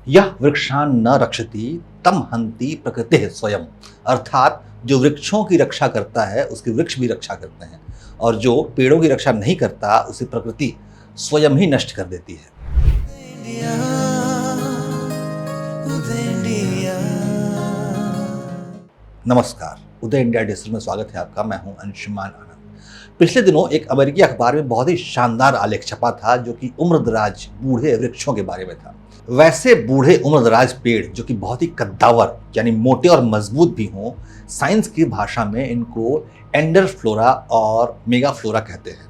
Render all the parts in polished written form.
यह वृक्षान न रक्षति तम हंति प्रकृतिः स्वयं। अर्थात जो वृक्षों की रक्षा करता है उसके वृक्ष भी रक्षा करते हैं, और जो पेड़ों की रक्षा नहीं करता उसे प्रकृति स्वयं ही नष्ट कर देती है। नमस्कार, उदय इंडिया डिजिटल में स्वागत है आपका। मैं हूं अंशुमान आनंद। पिछले दिनों एक अमेरिकी अखबार में बहुत ही शानदार आलेख छपा था जो कि उम्रदराज बूढ़े वृक्षों के बारे में था। वैसे बूढ़े उम्रदराज पेड़ जो कि बहुत ही कद्दावर यानी मोटे और मजबूत भी हों, साइंस की भाषा में इनको एंडरफ्लोरा और मेगाफ्लोरा कहते हैं।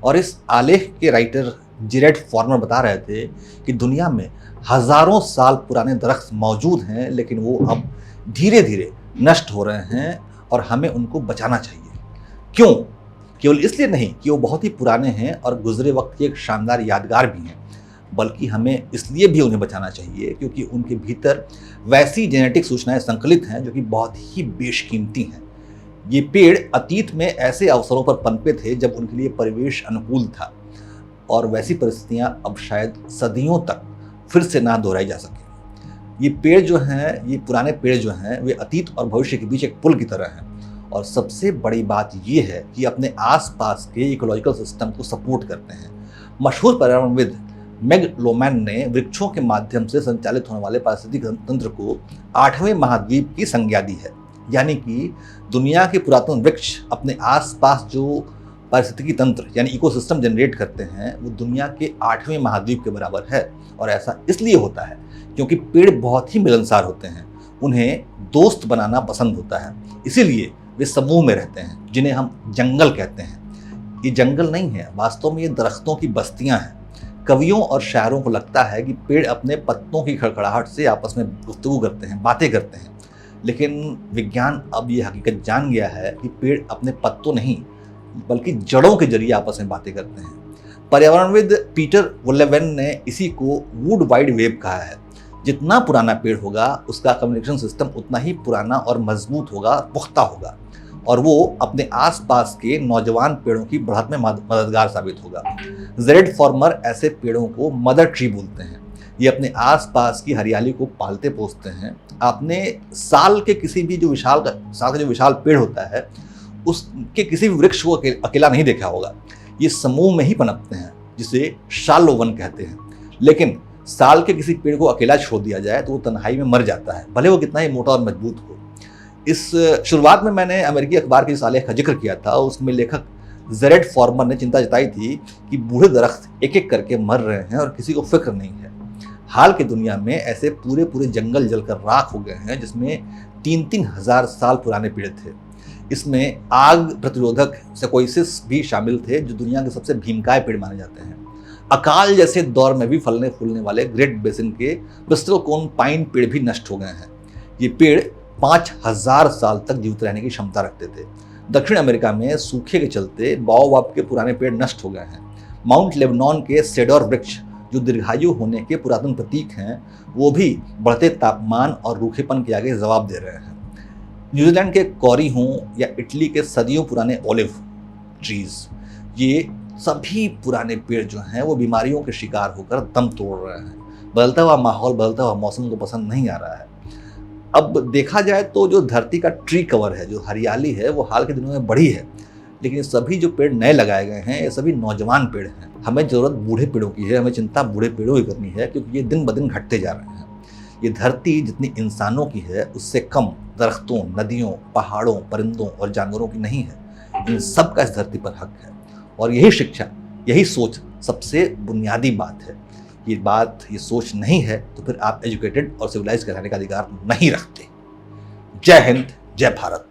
और इस आलेख के राइटर जेरेड फॉर्मर बता रहे थे कि दुनिया में हजारों साल पुराने दरख्त मौजूद हैं, लेकिन वो अब धीरे धीरे नष्ट हो रहे हैं और हमें उनको बचाना चाहिए। क्यों? केवल इसलिए नहीं कि वो बहुत ही पुराने हैं और गुजरे वक्त की एक शानदार यादगार भी हैं, बल्कि हमें इसलिए भी उन्हें बचाना चाहिए क्योंकि उनके भीतर वैसी जेनेटिक सूचनाएं संकलित हैं जो कि बहुत ही बेशकीमती हैं। ये पेड़ अतीत में ऐसे अवसरों पर पनपे थे जब उनके लिए परिवेश अनुकूल था, और वैसी परिस्थितियां अब शायद सदियों तक फिर से ना दोहराई जा सके। ये पेड़ जो हैं, ये पुराने पेड़ जो हैं, वे अतीत और भविष्य के बीच एक पुल की तरह हैं। और सबसे बड़ी बात ये है कि अपने आसपास के इकोलॉजिकल सिस्टम को सपोर्ट करते हैं। मशहूर पर्यावरणविद मेग लोमैन ने वृक्षों के माध्यम से संचालित होने वाले पारिस्थितिक तंत्र को 8वें महाद्वीप की संज्ञा दी है। यानी कि दुनिया के पुरातन वृक्ष अपने आसपास जो पारिस्थितिकी तंत्र यानी इकोसिस्टम जनरेट करते हैं वो दुनिया के 8वें महाद्वीप के बराबर है। और ऐसा इसलिए होता है क्योंकि पेड़ बहुत ही मिलनसार होते हैं, उन्हें दोस्त बनाना पसंद होता है, इसीलिए वे समूह में रहते हैं जिन्हें हम जंगल कहते हैं। ये जंगल नहीं है, वास्तव में ये दरख्तों की बस्तियां हैं। कवियों और शायरों को लगता है कि पेड़ अपने पत्तों की खड़खड़ाहट से आपस में गुफ्तगू करते हैं, बातें करते हैं, लेकिन विज्ञान अब ये हकीकत जान गया है कि पेड़ अपने पत्तों नहीं बल्कि जड़ों के जरिए आपस में बातें करते हैं। पर्यावरणविद पीटर वुलेवेन ने इसी को वुड वाइड वेब कहा है। जितना पुराना पेड़ होगा उसका कम्युनिकेशन सिस्टम उतना ही पुराना और मजबूत होगा, पुख्ता होगा, और वो अपने आसपास के नौजवान पेड़ों की बढ़त में मददगार साबित होगा। जेरेड फॉर्मर ऐसे पेड़ों को मदर ट्री बोलते हैं। ये अपने आसपास की हरियाली को पालते पोसते हैं। आपने साल के किसी भी जो विशाल पेड़ होता है उसके किसी भी वृक्ष को अकेला नहीं देखा होगा। ये समूह में ही पनपते हैं, जिसे शालो वन कहते हैं। लेकिन साल के किसी पेड़ को अकेला छोड़ दिया जाए तो वो तन्हाई में मर जाता है, भले वो कितना ही मोटा और मजबूत हो। इस शुरुआत में मैंने अमेरिकी अखबार के इस आलेख का जिक्र किया था। उसमें लेखक जेरेड फॉर्मर ने चिंता जताई थी कि बूढ़े दरख्त एक एक करके मर रहे हैं और किसी को फिक्र नहीं है। हाल की दुनिया में ऐसे पूरे पूरे जंगल जलकर राख हो गए हैं जिसमें 3-3 हजार साल पुराने पेड़ थे। इसमें आग प्रतिरोधक सेक्वोइसिस भी शामिल थे जो दुनिया के सबसे भीमकाय पेड़ माने जाते हैं। अकाल जैसे दौर में भी फलने फूलने वाले ग्रेट बेसिन के ब्रिस्टल कोन पाइन पेड़ भी नष्ट हो गए हैं। ये पेड़ 5000 साल तक जीवित रहने की क्षमता रखते थे। दक्षिण अमेरिका में सूखे के चलते बाओबाब के पुराने पेड़ नष्ट हो गए हैं। माउंट लेबनॉन के सेडोर वृक्ष जो दीर्घायु होने के पुरातन प्रतीक हैं, वो भी बढ़ते तापमान और रूखेपन के आगे जवाब दे रहे हैं। न्यूजीलैंड के कॉरी हों या इटली के सदियों पुराने ओलिव ट्रीज, ये सभी पुराने पेड़ जो हैं वो बीमारियों के शिकार होकर दम तोड़ रहे हैं। बदलता हुआ माहौल, बदलता हुआ मौसम को पसंद नहीं आ रहा है। अब देखा जाए तो जो धरती का ट्री कवर है, जो हरियाली है, वो हाल के दिनों में बढ़ी है, लेकिन सभी जो पेड़ नए लगाए गए हैं ये सभी नौजवान पेड़ हैं। हमें ज़रूरत बूढ़े पेड़ों की है, हमें चिंता बूढ़े पेड़ों की करनी है, क्योंकि ये दिन ब दिन घटते जा रहे हैं। ये धरती जितनी इंसानों की है उससे कम दरख्तों, नदियों, पहाड़ों, परिंदों और जानवरों की नहीं है। इन सब का इस धरती पर हक है, और यही शिक्षा, यही सोच सबसे बुनियादी बात है। ये सोच नहीं है तो फिर आप एजुकेटेड और सिविलाइज कहलाने का अधिकार नहीं रखते। जय हिंद, जय भारत।